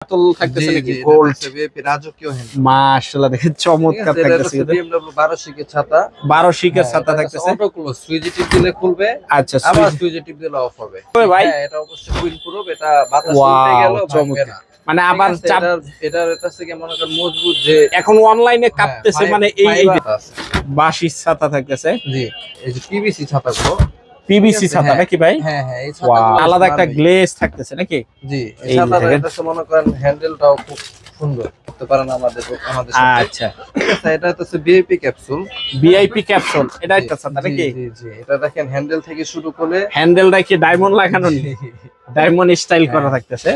থাকতেছে নাকি gold VIP রাজকীয় হ্যান্ড মাশাআল্লাহ দেখেন চমৎকার থাকতেছে এটা BMW 12 শিকের ছাতা 12 শিকের ছাতা থাকতেছে অটো ক্লোজ সুইচ টিপ দিলে খুলবে আচ্ছা আবার সুইচ টিপ দিলে অফ হবে ভাই এটা অবশ্যই উইন্ড প্রুফ এটা বাতাস উঠে গেল ভাঙবে না মানে আবার চাপ এটার থেকে মনে করেন মজবুত যে এখন অনলাইনে কাঁপতেছে মানে এই বাঁশির ছাতা থাকতেছে জি এই যে পিভিসি ছাতাগুলো পিভিসি ছাতা নাকি ভাই হ্যাঁ হ্যাঁ এই ছাতাগুলো আলাদা একটা গ্লেজ থাকতেছে নাকি জি এই ছাতাটা এটা মনে করেন হ্যান্ডেলটাও খুব সুন্দর করতে পারেন আমাদের আচ্ছা এটা হচ্ছে ভিআইপি ক্যাপসুল এটা একটা ছাতা নাকি জি জি এটা দেখেন হ্যান্ডেল থেকে শুরু করে হ্যান্ডেলটা কি ডায়মন্ড লাগানো ডায়মন্ড স্টাইল করা থাকতেছে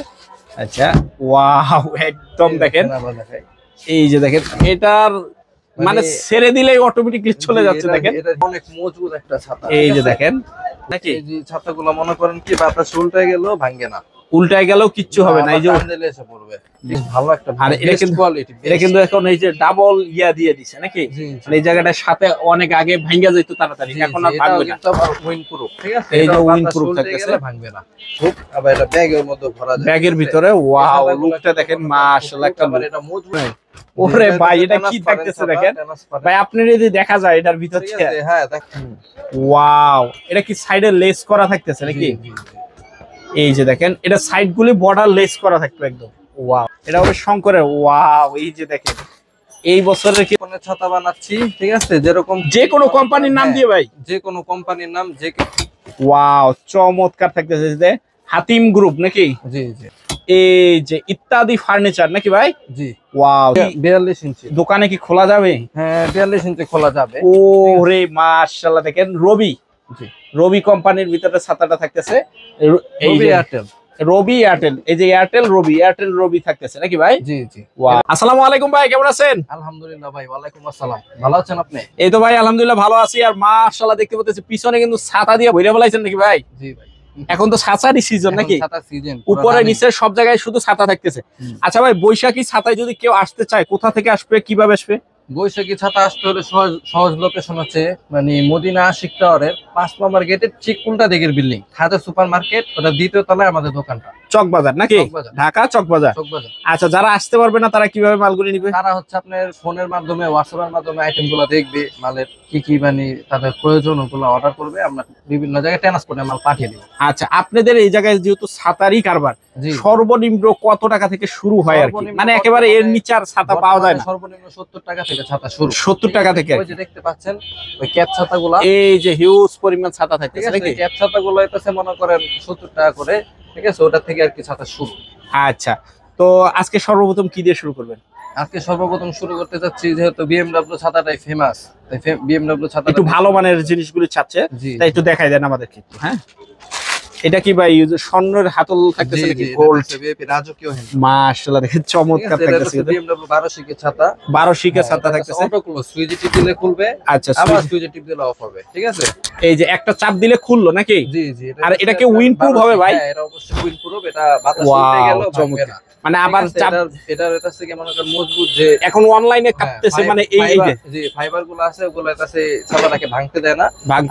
আচ্ছা ওয়াও একদম দেখেন এই যে দেখেন এটার মানে ছেড়ে দিলেই অটোমেটিক্যালি চলে যাচ্ছে দেখেন এটা অনেক মজবুত একটা ছাতা এই যে দেখেন নাকি এই যে ছাতাগুলো মনে করেন কি বাতাস উল্টায় গেল ভাঙবে না উল্টায় গেলেও কিচ্ছু হবে না এই যে হ্যান্ডেলে এসে পড়বে ভালো একটা আর এটা কিন্তু কোয়ালিটি এটা কিন্তু এখন এই যে ডাবল ইয়া দিয়ে দিছে নাকি এই জায়গাটার সাথে অনেক আগে ভাঙা যেত তাড়াতাড়ি এখন আর ভাঙবে না এটা উইন্ড প্রুফ ঠিক আছে এই যে উইন্ড প্রুফ থাকতেছে ভাঙবে না খুব আবার এটা ব্যাগের মধ্যে ভরা যায় ব্যাগের ভিতরে ওয়াও লুকটা দেখেন মাশাআল্লাহ একটা এটা মজবুত ওরে ভাই এটা কি থাকতেছে দেখেন ভাই আপনার যদি দেখা যায় এটার ভিতর থেকে হ্যাঁ দেখেন ওয়াও এটা কি সাইডে লেস করা থাকতেছে নাকি এই যে দেখেন এটা সাইড গুলি বর্ডার লেস করা থাকবে একদম ওয়াও এটা হবে শঙ্করের ওয়াও এই যে দেখেন এই বছরের কি কোন ছাতা বানাচ্ছি ঠিক আছে যেরকম যে কোনো কোম্পানির নাম দিয়ে ভাই যে কোনো কোম্পানির নাম যে ওয়াও চমৎকার থাকতেছে যে হাতিম গ্রুপ নাকি জি জি এই যে ইত্যাদি ফার্নিচার নাকি ভাই জি ওয়াও 42 ইঞ্চি দোকানে কি খোলা যাবে হ্যাঁ 42 ইঞ্চি খোলা যাবে ওরে মাশাআল্লাহ দেখেন রবি জি রবি কোম্পানির ভিতরে ছাতাটা থাকতেছে রবি এয়ারটেল রবি এয়ারটেল এই যে এয়ারটেল রবি থাকতেছে নাকি ভাই জি জি ওয়াও আসসালামু আলাইকুম ভাই কেমন আছেন আলহামদুলিল্লাহ ভাই ওয়া আলাইকুম আসসালাম ভালো আছেন আপনি এই তো ভাই আলহামদুলিল্লাহ ভালো আছি আর মাশাআল্লাহ দেখতে পাচ্ছি পিছনে কিন্তু ছাতা দিয়ে ভরে ফেলাইছেন নাকি ভাই জি ভাই এখন তো ছাতারই সিজন নাকি ছাতা সিজন উপরে নিচে সব জায়গায় শুধু ছাতা থাকতেছে আচ্ছা ভাই বৈশাখী ছাতায় যদি কেউ আসতে চায় কোথা থেকে আসবে কিভাবে আসবে বৈশাখী ছাতা আসতে হলে সহজ লোকেশন হচ্ছে মানে মদিনা আশিক টাওয়ারের 5 নম্বর গেটের ঠিক উল্টা দিকের বিল্ডিং খাজা সুপার মার্কেট ওটা দ্বিতীয় তলায় আমাদের দোকানটা চকবাজার নাকি ঢাকা চকবাজার আচ্ছা যারা আসতে পারবে না তারা কিভাবে মালগুলি নিবে তারা হচ্ছে আপনার ফোনের মাধ্যমে হোয়াটসঅ্যাপের মাধ্যমে আইটেমগুলো দেখবে মালের কি মানে তাদের প্রয়োজন ওগুলো অর্ডার করবে আমরা বিভিন্ন জায়গায় ট্রান্সপোর্টে মাল পাঠিয়ে দেব আচ্ছা আপনাদের এই জায়গায় যেহেতু ছাতারই কারবার সর্বনিম্ন কত টাকা থেকে শুরু হয় আর কি মানে একেবারে এর নিচে আর ছাতা পাওয়া যায় না সর্বনিম্ন 70 টাকা থেকে ছাতা শুরু 70 টাকা থেকে ওই যে দেখতে পাচ্ছেন ওই ক্যাপ ছাতাগুলো এই যে হিউজ পরিমাণ ছাতা থাকে নাকি ক্যাপ ছাতাগুলো এটাছে মনে করেন 70 টাকা করে ঠিক আছে ওটা থেকে আর কি ছাতা শুরু আচ্ছা তো আজকে সর্বপ্রথম কি দিয়ে শুরু করবেন আজকে সর্বপ্রথম শুরু করতে যাচ্ছি যেহেতু BMW ছাতাটাই ফেমাস তাই BMW ছাতা একটু ভালো মানের জিনিসগুলো চাচ্ছে তাই একটু দেখাই দেন আমাদেরকে একটু হ্যাঁ এটা কি ভাই স্বর্ণের হাতল থাকতেছে নাকি গোল্ড ভিআইপি রাজকীয় হ্যান্ড মাশাআল্লাহ দেখেন চমৎকার থাকতেছে BMW 12 শিকের ছাতা 12 শিকের ছাতা থাকতেছে অটো ক্লোজ সুইচ টিপ দিলে খুলবে আচ্ছা আবার সুইচ টিপ দিলে অফ হবে ঠিক আছে এই যে একটা চাপ দিলে খুললো নাকি জি জি আর এটা কি উইন্ড প্রুফ হবে ভাই হ্যাঁ এটা অবশ্যই উইন্ড প্রুফ এটা বাতাস উঠে গেল ভাঙবে না মানে আবার চাপ এটার থেকে মনে করেন মজবুত যে এখন অনলাইনে কাঁপতেছে মানে এই যে ফাইবারগুলো আছে ওগুলো এটাছে ছাতাটাকে ভাঙতে দেয় না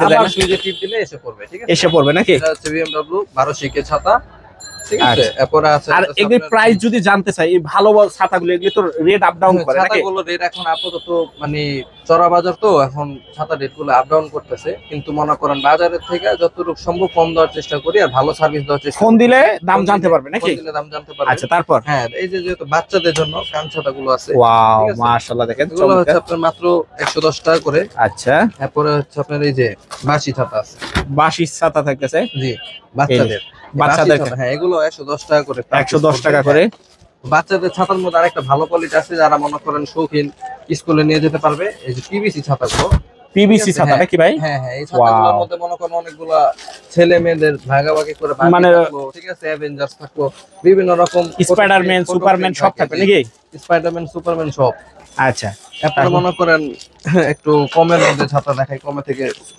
আবার সুইচে টিপ দিলে এসে পড়বে ঠিক আছে এসে পড়বে নাকি এটা হচ্ছে BMW 12 শিকের ছাতা ঠিক আছে এরপর আছে আর এগুলো প্রাইস যদি জানতে চাই এই ভালো ছাতাগুলো এগুলো তো রেট আপ ডাউন করে নাকি ছাতাগুলো রেট এখন আপাতত মানে চড়া বাজার তো এখন ছাতা রেটগুলো আপ ডাউন করতেছে কিন্তু মনে করেন বাজারের থেকে যতটুকু সম্ভব কম দেওয়ার চেষ্টা করি আর ভালো সার্ভিস দেওয়ার চেষ্টা ফোন দিলে দাম জানতে পারবে নাকি ফোন দিলে দাম জানতে পারবে আচ্ছা তারপর হ্যাঁ এই যে যেহেতু বাচ্চাদের জন্য কান ছাতাগুলো আছে ওয়াও মাশাআল্লাহ দেখেন এগুলো হচ্ছে আপনার মাত্র 110 টাকা করে আচ্ছা এরপর হচ্ছে আপনার এই যে বাঁশি ছাতা আছে বাঁশি ছাতা থাকতেছে জি বাচ্চাদের হ্যাঁ এগুলো 110 টাকা করে 110 টাকা করে বাচ্চাদের ছাতার মধ্যে আরেকটা ভালো কোয়ালিটি আছে যারা মনে করেন শৌখিন স্কুলে নিয়ে যেতে পারবে এই যে পিভিসি ছাতাগুলো পিভিসি ছাতা নাকি ভাই হ্যাঁ হ্যাঁ এই ছাতাগুলোর মধ্যে মনে করেন অনেকগুলা ছেলে মেয়েদের ভাগাভাগি করে মানে ঠিক আছে অ্যাভেঞ্জার্স থাকলো বিভিন্ন রকম স্পাইডারম্যান সুপারম্যান সব থাকবে নাকি স্পাইডারম্যান সুপারম্যান সব আচ্ছা আপনারা মনে করেন একটু কমের মধ্যে ছাতা দেখাই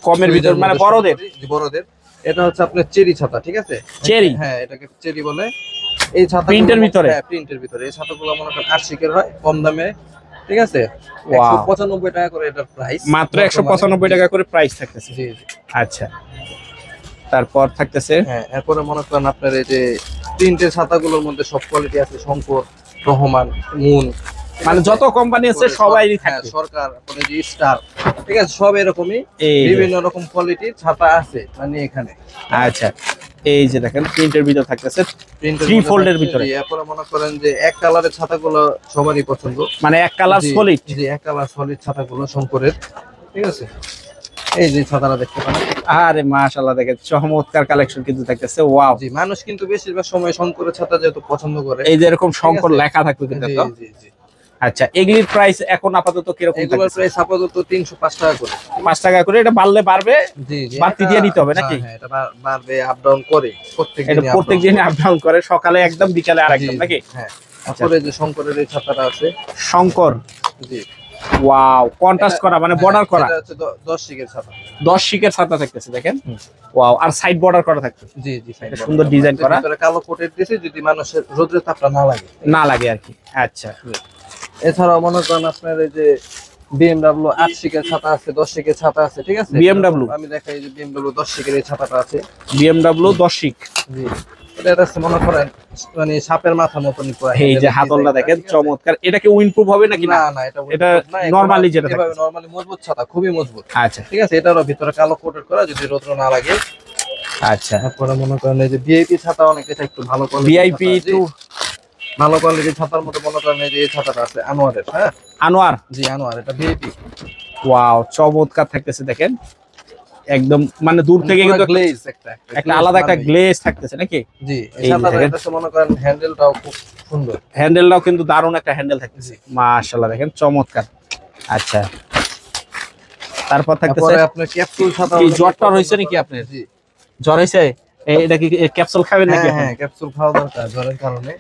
কমের ভিতর মানে বড়দের এটা হচ্ছে আপনার চেরি ছাতা ঠিক আছে চেরি হ্যাঁ এটাকে চেরি বলে এই ছাতা প্রিন্টের ভিতরে হ্যাঁ প্রিন্টের ভিতরে এই ছাতাগুলো মনে করেন 8 শিকের হয় কম দামে ঠিক আছে 195 টাকা করে এটার প্রাইস মাত্র 195 টাকা করে প্রাইস থাকতেছে জি জি আচ্ছা তারপর থাকতেছে হ্যাঁ, এরপরে মনে করেন আপনার এই যে প্রিন্টের ছাতাগুলোর মধ্যে সব কোয়ালিটি আছে, শঙ্কর, রহমান, মুন, মানে যত কোম্পানি আছে সবাইরই থাকে, সরকার, তারপরে যে স্টার, ঠিক আছে, সব এরকমই বিভিন্ন রকম কোয়ালিটির ছাতা আছে মানে এখানে। আচ্ছা, এই যে দেখেন প্রিন্টের ভিতর থাকতেছে, থ্রি ফোল্ডের ভিতরে। এরপরে মনে করেন যে এক কালারের ছাতাগুলো সবারই পছন্দ, মানে এক কালার সলিড, জি এক কালার সলিড ছাতাগুলো শঙ্করের, ঠিক আছে। এই যে ছাতাটা দেখতে পারেন, আরে মাশাআল্লাহ, দেখেন চমৎকার কালেকশন কিন্তু থাকতেছে। ওয়াও, জি মানুষ কিন্তু বেশিরভাগ সময় শঙ্করের ছাতা যেহেতু পছন্দ করে, এই যে এরকম শঙ্কর লেখা থাকবে কিন্তু। জি জি। আচ্ছা, এগুলির প্রাইস এখন আপাতত কিরকম? এগুলোর প্রাইস আপাতত 305 টাকা করে, 5 টাকা করে। এটা বাড়লে বাড়বে, জি জি, বাড়তি দিয়ে নিতে হবে নাকি? হ্যাঁ, এটা বাড়বে, আপ ডাউন করে প্রত্যেকদিন আপ ডাউন করে, সকালে একদম বিকালে আরেকদম নাকি? হ্যাঁ। তারপরে যে শঙ্করের এই ছাতাটা আছে, শঙ্কর, জি ওয়াও, কন্ট্রাস্ট করা মানে বর্ডার করা, এটা হচ্ছে 10 শিকের ছাতা, 10 শিকের ছাতা থাকতেছে দেখেন। ওয়াও, আর সাইড বর্ডার করা থাকতেছে, জি জি, সুন্দর ডিজাইন করা, ভিতরে কালো কোটের দিয়েছে যদি মানুষের রোদের তাপটা না লাগে আর কি। আচ্ছা, এছাড়াও মনে করেন আপনার এই যে BMW 8 শিকের ছাতা আছে, 10 শিকের ছাতা আছে, ঠিক আছে। BMW আমি দেখাই যে BMW 10 শিকের এই ছাতাটা আছে, BMW 10 শিক, জি এটা আছে মনে করেন মানে সাপের মাথা মতন পুরো। এই যে হাতলটা দেখেন চমৎকার। এটা কি উইন্ডপ্রুফ হবে নাকি? না না, এটা নরমালি যেটা থাকে, এভাবে নরমালি মজবুত ছাতা, খুবই মজবুত। আচ্ছা, ঠিক আছে, এটারও ভিতরে কালো কোটের করা যদি রোদ না লাগে। আচ্ছা, তারপরে মনে করেন এই যে VIP ছাতা, অনেক এটা একটু ভালো কোয়ালিটি, VIP টু ভালো কোয়ালিটির ছাতার মধ্যে মনে করেন এই যে এই ছাতাটা আছে আনোয়ারের, হ্যাঁ আনোয়ার, জি আনোয়ার, এটা VIP। ওয়াও, চমৎকার থাকতেছে দেখেন, একদম মানে দূর থেকে কিন্তু গ্লেজ একটা আলাদা একটা গ্লেজ থাকতেছে নাকি? জি, এই ছাতাটা এটা মনে করেন হ্যান্ডেলটাও খুব সুন্দর, হ্যান্ডেলটাও কিন্তু দারুণ একটা হ্যান্ডেল থাকতেছে, মাশাআল্লাহ দেখেন চমৎকার। আচ্ছা, তারপর থাকতেছে আপনার ক্যাপসুল ছাতা। কি জ্বরটা হইছে নাকি আপনার? জি, জ্বর হইছে, এটা কি ক্যাপসুল খাবেন নাকি? হ্যাঁ, ক্যাপসুল খাওয়া দরকার জ্বরের কারণে।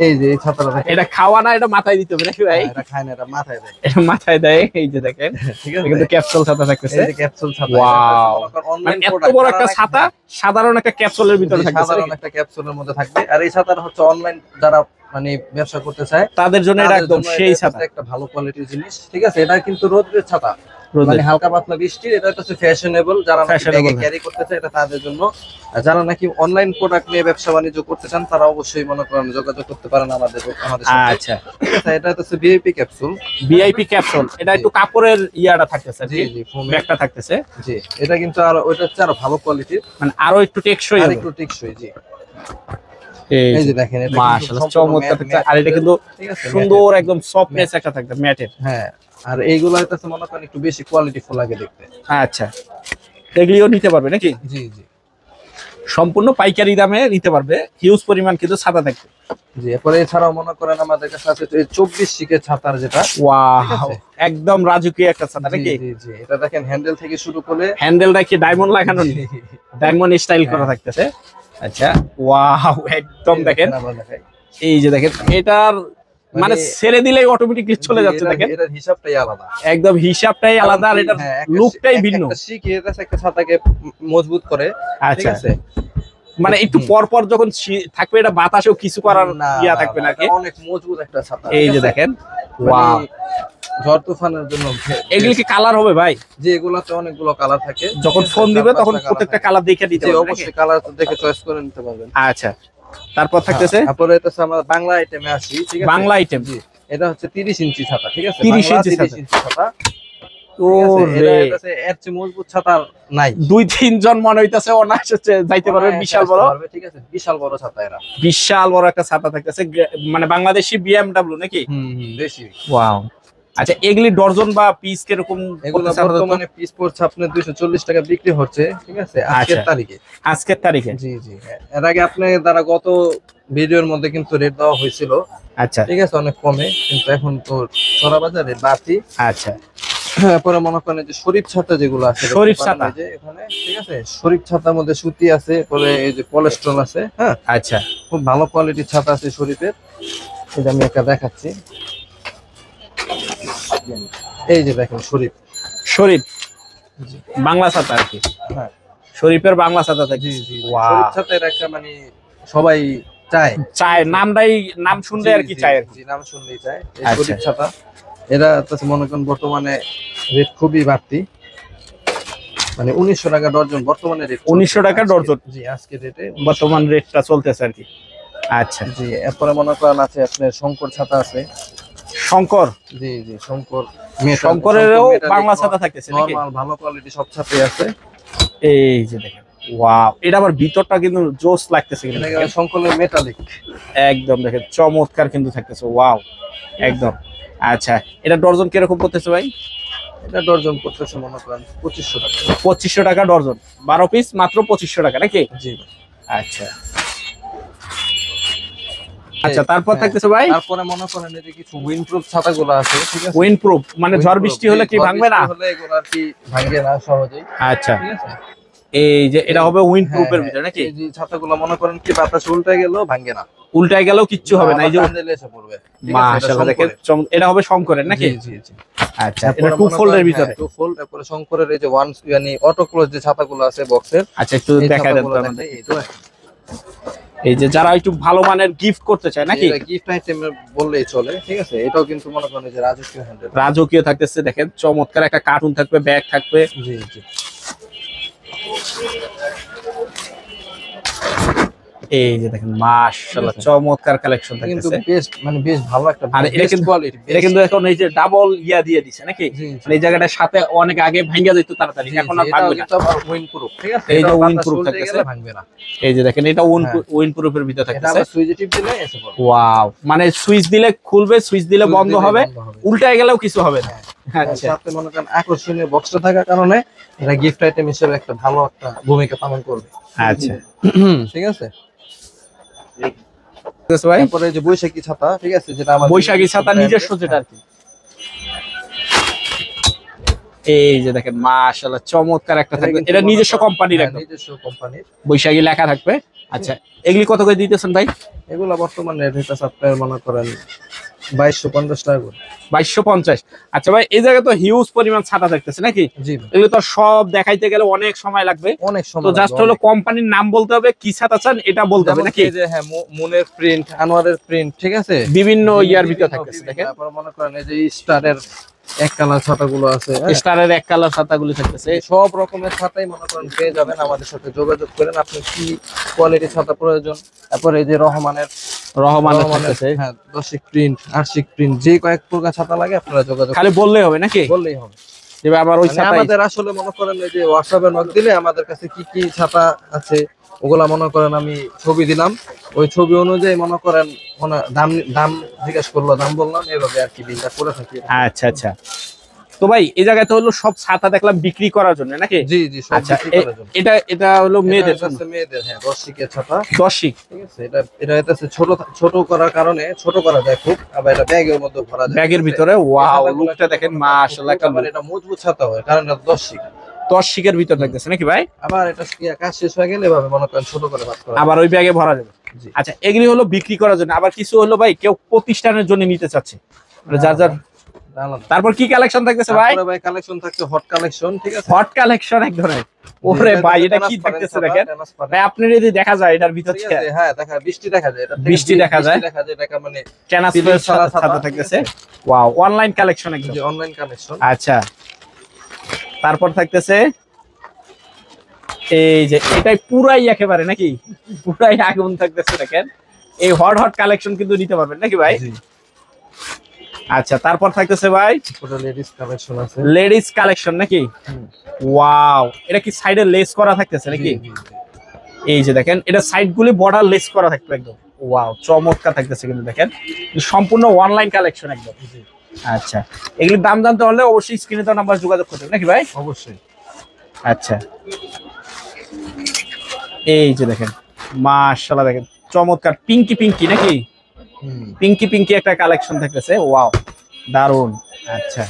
এই যে এই ছাতাটা, এটা খাওয়া না, এটা মাথায় দিতে হবে নাকি ভাই? এটা খায় না, এটা মাথায় দেয়, এটা মাথায় দেয়। এই যে দেখেন, ঠিক আছে, কিন্তু ক্যাপসুল ছাতা থাকতেছে, এই যে ক্যাপসুল ছাতা। ওয়াও, অনলাইন এত বড় একটা ছাতা সাধারণ একটা ক্যাপসুলের ভিতরে থাকতেছে, সাধারণ একটা ক্যাপসুলের মধ্যে থাকবে। আর এই ছাতাটা হচ্ছে অনলাইন যারা মানে ব্যবসা করতে চায় তাদের জন্য এটা একদম সেই ছাতা, একটা ভালো কোয়ালিটির জিনিস, ঠিক আছে। এটা কিন্তু রোদের ছাতা, মানে হালকা পাতলা বৃষ্টি, এটা হচ্ছে ফ্যাশনেবল, যারা ব্যাগে ক্যারি করতে চায় এটা তাদের জন্য। আর যারা নাকি অনলাইন প্রোডাক্ট নিয়ে ব্যবসা বাণিজ্য করতে চান তারা অবশ্যই মনে করেন যোগাযোগ করতে পারেন আমাদের সাথে। আচ্ছা, এটা হচ্ছে VIP ক্যাপসুল, VIP ক্যাপসুল। এটা একটু কাপড়ের ইয়াটা থাকতেছে, জি জি, ব্যাগটা থাকতেছে, জি এটা কিন্তু আর ওইটা হচ্ছে আরো ভালো কোয়ালিটির, মানে আরো একটু টেকসই, আর একটু টেকসই। জি, এই যে দেখেন, এটা মাশাআল্লাহ চমৎকার থাকছে, আর এটা কিন্তু সুন্দর একদম সফটনেস একটা থাকবে ম্যাটের। হ্যাঁ, আর এইগুলো হচ্ছে মনে করেন একটু বেশি কোয়ালিটি ফুল লাগে দেখতে। আচ্ছা, এগুলিও নিতে পারবে নাকি? জি জি, সম্পূর্ণ পাইকারি দামে নিতে পারবে, হিউজ পরিমাণ কিন্তু ছাতা থাকবে। জি, এরপরে এছাড়াও মনে করেন আমাদের কাছে আছে 24 শিকের ছাতার, যেটা ওয়াও, একদম রাজকীয় একটা ছাতা নাকি? জি জি, এটা দেখেন হ্যান্ডেল থেকে শুরু করে, হ্যান্ডেলটা কি ডায়মন্ড লাগানো, ডায়মন্ড স্টাইল করা থাকতেছে। আচ্ছা, ওয়াও, একদম দেখেন, এই যে দেখেন, এটার মানে ছেড়ে দিলেই অটোমেটিকলি চলে যাচ্ছে দেখেন, এটার হিসাবটাই আলাদা, একদম হিসাবটাই আলাদা, আর এটার লুকটাই ভিন্ন। একটা শিক একটা ছাতাকে মজবুত করে, ঠিক আছে, মানে একটু পর পর যখন থাকবে এটা বাতাসেও কিছু করার ইয়া থাকবে না, অনেক মজবুত একটা ছাতা। এই যে দেখেন, ওয়াও, ঝড় তুফানের জন্য। এগুলি কি কালার হবে ভাই? যে এগুলাতে অনেকগুলো কালার থাকে, যখন ফোন দিবে তখন প্রত্যেকটা কালার দেখে দিতে হবে, অবশ্যই কালার দেখে চয়েস করে নিতে পারবেন। আচ্ছা, তারপর থাকতেছে, তারপরে এটা আমরা বাংলা আইটেমে আসি, ঠিক আছে, বাংলা আইটেম। জি, এটা হচ্ছে 30 ইঞ্চি ছাতা, ঠিক আছে, 30 ইঞ্চি ছাতা। এর চেয়ে মজবুত ছাতা নাই। 2-3 জন মনে হইতাছে অনায়াসে যাইতে পারবে, বিশাল বড়, ঠিক আছে, বিশাল বড় ছাতা, এরা বিশাল বড় একটা ছাতা থাকতেছে, মানে বাংলাদেশি BMW নাকি? দেশি। ওয়াও, আচ্ছা, এগুলি ডর্জন বা পিস কিরকম? এগুলো বর্তমানে পিস পড়ছে আপনার 240 টাকা বিক্রি হচ্ছে, ঠিক আছে, আজকের তারিখে। জি জি, এর আগে আপনার দ্বারা গত ভিডিওর মধ্যে কিন্তু রেট দেওয়া হয়েছিল, আচ্ছা, ঠিক আছে, অনেক কমে, কিন্তু এখন তো চড়া বাজারে বাড়তি। আচ্ছা, পরে মনে করেন যে শরীফ ছাতা যেগুলো আছে, শরীফ ছাতা যে এখানে, ঠিক আছে, শরীফ ছাতার মধ্যে সুতি আছে, পরে এই যে পলিস্টার আছে, হ্যাঁ, আচ্ছা, খুব ভালো কোয়ালিটির ছাতা আছে শরীফের। এই যে আমি একটা দেখাচ্ছি, এই যে দেখেন শরীফ, শরীফ বাংলা ছাতা আর কি, হ্যাঁ, শরীফের বাংলা ছাতা থাকে। শরীফ ছাতার একটা মানে সবাই চায়, নামটাই, নাম শুনলে আর কি চায়, নাম শুনলেই চায় এই শরীফ ছাতা। এরা মনে করেন বর্তমানে রেট খুবই বাড়তি। মানে 1900 টাকা ডজন বর্তমানে রেট। 1900 টাকা ডজন, জি আজকে রেটে বর্তমান রেটটা চলতেছে আর কি। আচ্ছা জি, এরপরে মনে করেন আছে আপনার শঙ্কর ছাতা আছে। শঙ্কর, জি জি শঙ্কর, শঙ্করেরও বাংলা ছাতা থাকতেছে নাকি? নরমাল ভালো কোয়ালিটি সব ছাতাই আছে। এই যে দেখেন, ওয়াও, এটা আবার ভিতরটা কিন্তু জোস লাগতেছে কিন্তু, এটা শঙ্করের মেটালিক একদম দেখেন চমৎকার কিন্তু থাকতেছে, ওয়াও একদম। আচ্ছা, এটা ডজন কিরকম পড়তেছে ভাই? এটা ডজন পড়তেছে মনে করেন 2500 টাকা। 2500 টাকা ডজন, 12 পিস মাত্র 2500 টাকা নাকি? জি। আচ্ছা আচ্ছা, তারপর থাকতেছে ভাই? তারপরে মনে করেন এই যে কিছু উইন্ডপ্রুফ ছাতাগুলো আছে, ঠিক আছে? উইন্ডপ্রুফ মানে ঝড় বৃষ্টি হলে কি ভাঙবে না? হলে এগুলো আর কি ভাঙবে না সহজেই। আচ্ছা, ঠিক আছে। এই যে এটা হবে উইন্ডপ্রুফের ভিতরে নাকি? এই যে ছাতাগুলো মনে করেন কি বাতাস উল্টে গেলেও ভাঙবে না, উল্টায় গেলেও কিচ্ছু হবে না, এই যে এসে পড়বে। মাশাআল্লাহ দেখেন, এটা হবে শঙ্করের নাকি? জি জি জি। আচ্ছা, এটা টু ফোল্ডের ভিতরে, টু ফোল্ড। তারপরে শঙ্করের এই যে ওয়ান মানে অটো ক্লোজ যে ছাতাগুলো আছে বক্সের। আচ্ছা, একটু দেখা দেন তো আমাদের। এই যে যারা একটু ভালো মানের গিফট করতে চায় নাকি, এটা গিফট আইটেম বললেই চলে, ঠিক আছে? এটাও কিন্তু মনে করেন যে রাজকীয় হ্যান্ডেল, রাজকীয় থাকতেছে দেখেন, চমৎকার একটা কার্টুন থাকবে, ব্যাগ থাকবে। জি জি। এই যে দেখেন মাশাআল্লাহ চমৎকার কালেকশন কিন্তু থাকতেছে, বেশ মানে বেশ ভালো একটা, আর এটা কিন্তু কোয়ালিটি, এটা কিন্তু এখন এই যে ডাবল ইয়া দিয়ে দিছে নাকি, মানে এই জায়গাটার সাথে অনেক আগে ভাঙা যেত তাড়াতাড়ি, এখন আর ভাঙবে না। এটা উইন্ডপ্রুফ, ঠিক আছে? এই যে উইন্ডপ্রুফ থাকতেছে, ভাঙবে না। এই যে দেখেন, এটা উইন্ডপ্রুফের ভিতরে এটা থাকতেছে। আবার সুইচ টিপ দিলে এসে পড়বে। ওয়াও, মানে সুইচ দিলে খুলবে, সুইচ দিলে বন্ধ হবে, উল্টায় গেলেও কিছু হবে না। আচ্ছা, সাথে মনে করেন আকর্ষণীয় বক্সটা থাকার কারণে এটা গিফট আইটেম হিসেবে একটা ভালো একটা ভূমিকা পালন করবে। আচ্ছা ঠিক আছে ভাই। তারপরে যে বৈশাখী ছাতা, ঠিক আছে, যেটা আমাদের বৈশাখী ছাতা নিজস্ব, যেটা আর কি। এই যে দেখেন মাশাআল্লাহ চমৎকার একটা থাকবে, এটা নিজস্ব কোম্পানির, একদম নিজস্ব কোম্পানির বৈশাখী লেখা থাকবে। আচ্ছা, এগুলি কত করে দিতেছেন ভাই? এগুলা বর্তমানে রেট হইতাছে আপনার মনে করেন 2250 টাকা করে। 2250। আচ্ছা ভাই, এই জায়গায় তো হিউজ পরিমাণ ছাতা থাকতেছে নাকি? জি, এগুলো তো সব দেখাইতে গেলে অনেক সময় লাগবে, অনেক সময়। তো জাস্ট হলো কোম্পানির নাম বলতে হবে, কি ছাতা চান এটা বলতে হবে নাকি? এই যে হ্যাঁ, মুনের প্রিন্ট, আনোয়ারের প্রিন্ট, ঠিক আছে, বিভিন্ন ইয়ার ভিতরে থাকতেছে দেখেন। তারপর মনে করেন এই যে স্টারের এক কালার ছাতাগুলো আছে, স্টারের এক কালার ছাতাগুলো থাকতেছে, সব রকমের ছাতাই মনে করেন পেয়ে যাবেন। আমাদের সাথে যোগাযোগ করেন আপনি কি কোয়ালিটির ছাতা প্রয়োজন। তারপর এই যে রহমানের থাকতেছে, হ্যাঁ, 10 প্রিন্ট, 8 প্রিন্ট, যে কয়েক প্রকার ছাতা লাগে আপনারা যোগাযোগ খালি বললেই হবে নাকি? বললেই হবে। যে আবার ওই ছাতা আমাদের আসলে মনে করেন এই যে হোয়াটসঅ্যাপে নক দিলে আমাদের কাছে কি কি ছাতা আছে ওগুলা মনে করেন আমি ছবি দিলাম, ওই ছবি অনুযায়ী মনে করেন দাম দাম জিজ্ঞেস করলো, দাম বললাম, এইভাবে আর কি বিলটা করে থাকি। আচ্ছা আচ্ছা, তো ভাই এই জায়গায় তো হলো সব ছাতা দেখলাম বিক্রি করার জন্য নাকি? জি জি, সব বিক্রি করার জন্য। এটা হলো মেয়েদের জন্য, মেয়েদের, হ্যাঁ, 10 শিকের ছাতা। 10 শিক, ঠিক আছে। এটা হইতাছে ছোট করার কারণে ছোট করা যায় খুব, আবার এটা ব্যাগের মধ্যে ভরা যায়, ব্যাগের ভিতরে। ওয়াও, লুকটা দেখেন মাশাআল্লাহ, আবার এটা মজবুত ছাতা হয় কারণ এটা 10 শিক। 10 শিকের ভিতর থাকতেছে নাকি ভাই? আবার এটা কাজ শেষ হয়ে গেলে এভাবে মনে করেন ছোট করে ভাগ করা, আবার ওই ব্যাগে ভরা যাবে। আচ্ছা, এগুলি হলো বিক্রি করার জন্য, আবার কিছু হলো ভাই কেউ প্রতিষ্ঠানের জন্য নিতে চাচ্ছে, যার যার। তারপর কি কালেকশন থাকতেছে ভাই? ভাই কালেকশন থাকছে হট কালেকশন, ঠিক আছে, হট কালেকশন এক ধরনের। ওরে ভাই, এটা কি থাকতেছে দেখেন ভাই, আপনি যদি দেখা যায় এটার ভিতর থেকে, হ্যাঁ দেখা, বৃষ্টি দেখা যায়, এটা বৃষ্টি দেখা যায়, এটা মানে ট্রান্সফার ছাতা থাকতেছে। ওয়াও, অনলাইন কালেকশন একদম, অনলাইন কালেকশন। আচ্ছা, তারপর থাকতেছে এই যে এটাই পুরাই একেবারে নাকি, পুরাই আগুন থাকতেছে দেখেন। এই হট হট কালেকশন কিন্তু নিতে পারবেন নাকি ভাই? আচ্ছা, তারপর থাকতেছে ভাই লেডিস কালেকশন আছে, লেডিস কালেকশন নাকি? ওয়াও, এটা কি সাইডে লেস করা থাকতেছে নাকি? এই যে দেখেন, এটা সাইড গুলি বর্ডার লেস করা থাকবে একদম। ওয়াও, চমৎকার থাকতেছে কিন্তু দেখেন, সম্পূর্ণ অনলাইন কালেকশন একদম। আচ্ছা, এগুলির দাম জানতে হলে অবশ্যই স্ক্রিনে দেওয়া নাম্বার যোগাযোগ করতে হবে নাকি ভাই? অবশ্যই। আচ্ছা, এই যে দেখেন মাশাআল্লাহ, দেখেন চমৎকার পিঙ্কি পিঙ্কি নাকি, পিঙ্কি পিঙ্কি একটা কালেকশন থাকতেছে। ওয়াও, দারুন। আচ্ছা,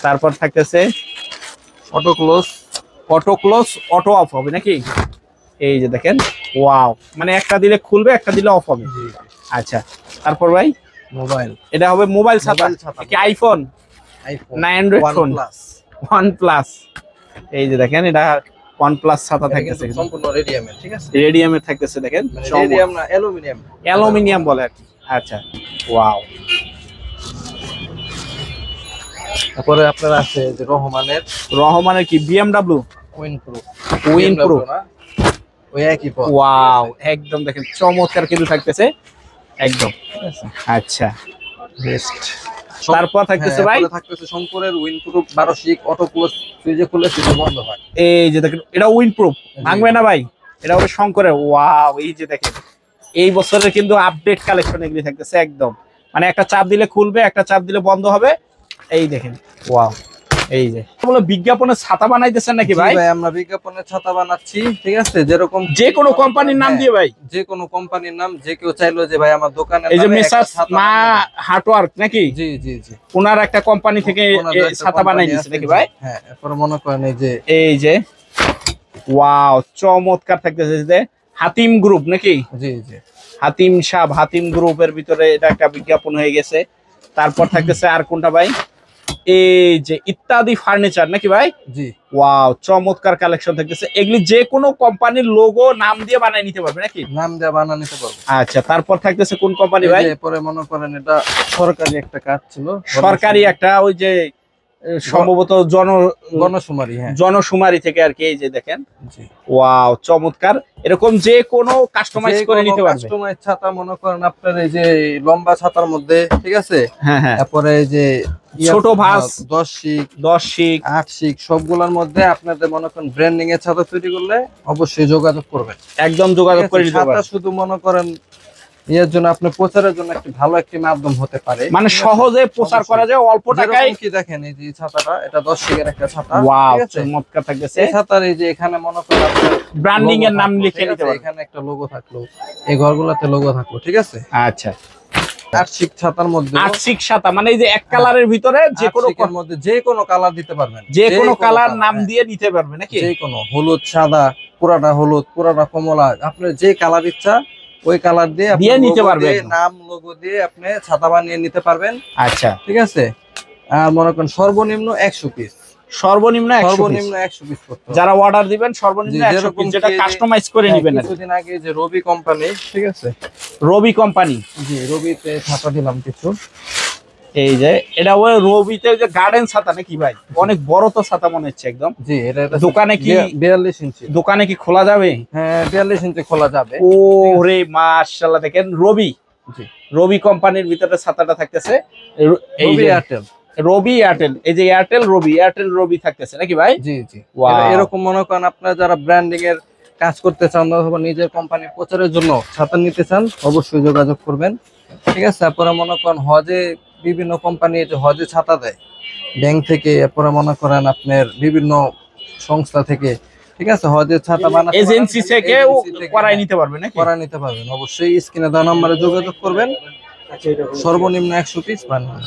তারপর থাকতেছে অটো ক্লোজ, অটো অফ হবে নাকি? এই যে দেখেন, ওয়াও, মানে একটা দিলে খুলবে, একটা দিলে অফ হবে। আচ্ছা, তারপর ভাই মোবাইল, এটা হবে মোবাইল ছাতা কি? আইফোন না অ্যান্ড্রয়েড ফোন? OnePlus। এই যে দেখেন, এটা OnePlus ছাতা থাকতেছে, সম্পূর্ণ রেডিয়ামের, ঠিক আছে, রেডিয়ামের থাকতেছে দেখেন, রেডিয়াম না অ্যালুমিনিয়াম, অ্যালুমিনিয়াম বলে আর কি। আচ্ছা, ওয়াও, তারপরে আপনার আছে যে রহমানের কি বিএমডব্লিউ উইন প্রো না ওই একই পথ। ওয়াও একদম দেখেন চমৎকার কিন্তু থাকতেছে একদম। আচ্ছা বেস্ট। তারপর থাকতেছে ভাই থাকতেছে শঙ্করের উইন প্রুফ 12 শিক অটো ক্লোজ, সুইচে খুললে সুইচ বন্ধ হয়। এই যে দেখেন এটা উইন প্রুফ, ভাঙবে না ভাই, এটা হবে শঙ্করের। ওয়াও এই যে দেখেন এই বছরের কিন্তু আপডেট কালেকশন এগুলি থাকতেছে একদম, মানে একটা চাপ দিলে খুলবে, একটা চাপ দিলে বন্ধ হবে। এই দেখেন ওয়াও এই যে বলে বিজ্ঞাপনের ছাতা বানাইতেছেন নাকি ভাই? ভাই আমরা বিজ্ঞাপনের ছাতা বানাচ্ছি, ঠিক আছে, যেরকম যে কোনো কোম্পানির নাম দিয়ে ভাই, যে কোনো কোম্পানির নাম, যে কেউ চাইলো যে ভাই আমার দোকানে এই যে মেসার্স মা হার্টওয়ার্ক নাকি, জি জি জি ওনার একটা কোম্পানি থেকে ছাতা বানাই দিয়েছে নাকি ভাই? হ্যাঁ এরপরে মনে করেন এই যে ওয়াও চমৎকার থাকতেছে যে হাতিম গ্রুপ নাকি, জি জি হাতিম সাহেব, হাতিম গ্রুপের ভিতরে এটা একটা বিজ্ঞাপন হয়ে গেছে। তারপর থাকতেছে আর কোনটা ভাই? এই যে ইত্যাদি ফার্নিচার নাকি ভাই? জি ওয়াও চমৎকার কালেকশন থাকতেছে, এগুলি যে কোনো কোম্পানির লোগো নাম দিয়ে বানাই নিতে পারবে নাকি? নাম দিয়ে বানাই নিতে পারবে। আচ্ছা তারপর থাকতেছে কোন কোম্পানি ভাই? পরে মনে করেন এটা সরকারি একটা কাজ ছিল, সরকারি একটা ওই যে সম্ভবত জনশুমারি, হ্যাঁ জনশুমারি থেকে আর কি। এই যে দেখেন জি ওয়াও চমৎকার, এরকম যে কোনো কাস্টমাইজ করে নিতে পারবে। কাস্টমাইজ ছাতা মনে করেন আপনার এই যে লম্বা ছাতার মধ্যে, ঠিক আছে, হ্যাঁ হ্যাঁ, তারপরে এই যে ছোট ভাঁজ 10 শিক 8 শিক সবগুলোর মধ্যে আপনাদের মনে করেন ব্র্যান্ডিং এর ছাতা তৈরি করলে অবশ্যই যোগাযোগ করবেন, একদম যোগাযোগ করে নিতে পারবেন। ছাতা শুধু মনে করেন এর জন্য আপনি প্রচারের জন্য একটা ভালো একটি মাধ্যম হতে পারে, মানে সহজে প্রচার করা যায় অল্প টাকায়। কি দেখেন এই যে ছাতাটা, এটা 10 শিকের একটা ছাতা, ওয়াও চমৎকার থাকতেছে। এই ছাতার এই যে এখানে মনে করেন আপনি ব্র্যান্ডিং এর নাম লিখে নিতে পারবেন, এখানে একটা লোগো থাকলো, এই ঘরগুলোতে লোগো থাকলো, ঠিক আছে। আচ্ছা 8 শিক ছাতার মধ্যে 8 শিক ছাতা, মানে এই যে এক কালারের ভিতরে যে কোনো মধ্যে যে কোনো কালার দিতে পারবেন, যে কোনো কালার নাম দিয়ে নিতে পারবেন নাকি? যে কোনো হলুদ, সাদা, পুরাটা হলুদ, পুরাটা কমলা, আপনার যে কালার ইচ্ছা ওই কালার দিয়ে নিতে পারবেন, নাম লোগো দিয়ে আপনি ছাতা বানিয়ে নিতে পারবেন। আচ্ছা ঠিক আছে। আর মনে করেন সর্বনিম্ন 100 পিস, সর্বনিম্ন 100 পিস করতে হবে। যারা অর্ডার দিবেন সর্বনিম্ন 100 পিস, যেটা কাস্টমাইজ করে নেবেন। কিছুদিন আগে যে রবি কোম্পানি, ঠিক আছে, রবি কোম্পানি, জি রবিতে ছাতা দিলাম কিছু। এই যে এটা ওই রবিতে যে গার্ডেন ছাতা নাকি ভাই? অনেক বড় তো ছাতা মনে হচ্ছে একদম। জি এটা দোকানে কি 42 ইঞ্চি, দোকানে কি খোলা যাবে? হ্যাঁ 42 ইঞ্চি খোলা যাবে। ও রে মাশাআল্লাহ, দেখেন রবি, জি রবি কোম্পানির ভিতরে ছাতাটা থাকতেছে। রবি এয়ারটেল, রবি এয়ারটেল, এই যে এয়ারটেল রবি, এয়ারটেল রবি থাকতেছে নাকি ভাই? জি জি এরকম মনে করেন আপনারা যারা ব্র্যান্ডিং এর কাজ করতে চান অথবা নিজের কোম্পানির প্রচারের জন্য ছাতা নিতে চান অবশ্যই যোগাযোগ করবেন, ঠিক আছে। তারপরে মনে করেন হজে বিভিন্ন কোম্পানি হজে ছাতা দেয় ব্যাংক থেকে, এরপরে মনে করেন আপনার বিভিন্ন সংস্থা থেকে, ঠিক আছে, হজের ছাতা বানাতে এজেন্সি থেকে করাই নিতে পারবেন নাকি? করাই নিতে পারবেন, অবশ্যই স্ক্রিনে দেওয়া নম্বরে যোগাযোগ করবেন, সর্বনিম্ন 100 পিস বানাবেন।